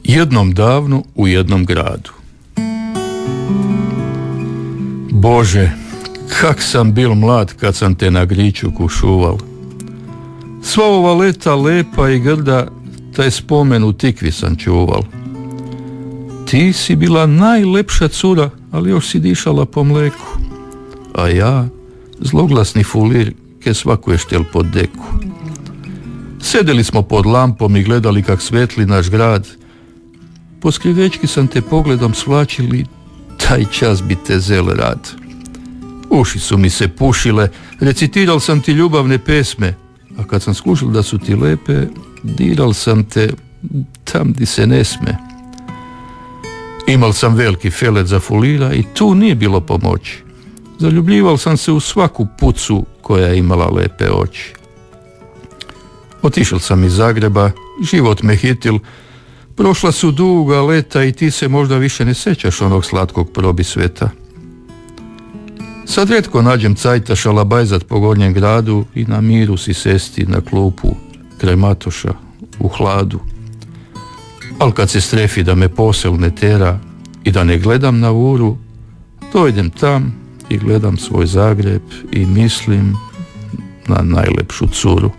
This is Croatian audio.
Jednom davno u jednom gradu. Bože, kak sam bil mlad kad sam te na griču kušuval. Sva ova leta lepa i grda, taj spomen u tikvi sam čuval. Ti si bila najlepša cura, ali još si dišala po mleku. A ja, zloglasni fulir, ke svaku je štel pod deku. Sedeli smo pod lampom i gledali kak svetli naš grad. Po skrivečki sam te pogledom svlačili, taj čas bi te zel rad. Uši su mi se pušile, recitiral sam ti ljubavne pesme, a kad sam skužil da su ti lepe, diral sam te tam di se ne sme. Imal sam veliki felet za fulira i tu nije bilo pomoći. Zaljubljival sam se u svaku pucu koja je imala lepe oči. Otišel sam iz Zagreba, život me hitil, prošla su duga leta i ti se možda više ne sećaš onog slatkog probisveta. Sad rijetko nađem cajta šalabajzat po gornjem gradu i na miru si sesti na klupu kraj Matoša u hladu. Al kad se strefi da me posel ne tera i da ne gledam na uru, dojdem tam i gledam svoj Zagreb i mislim na najlepšu curu.